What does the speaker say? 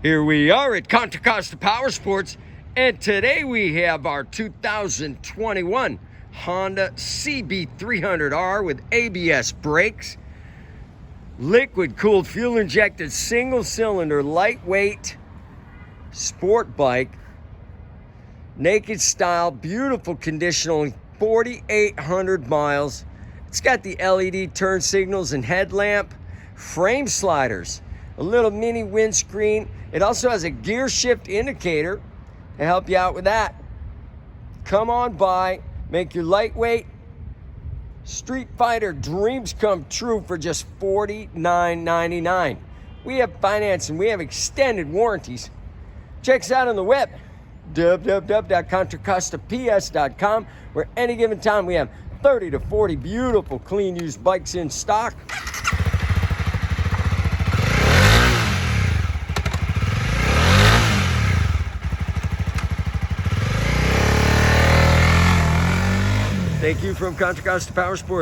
Here we are at Contra Costa Powersports, and today we have our 2021 Honda CB300R with ABS brakes, liquid cooled fuel injected single cylinder lightweight sport bike, naked style, beautiful condition, only 4,800 miles. It's got the LED turn signals and headlamp, frame sliders, a little mini windscreen. It also has a gear shift indicator to help you out with that. Come on by, make your lightweight Street Fighter dreams come true for just $49.99. We have financing, we have extended warranties. Check us out on the web, www.contracostaps.com, where any given time we have 30 to 40 beautiful clean used bikes in stock. Thank you from Contra Costa Powersports.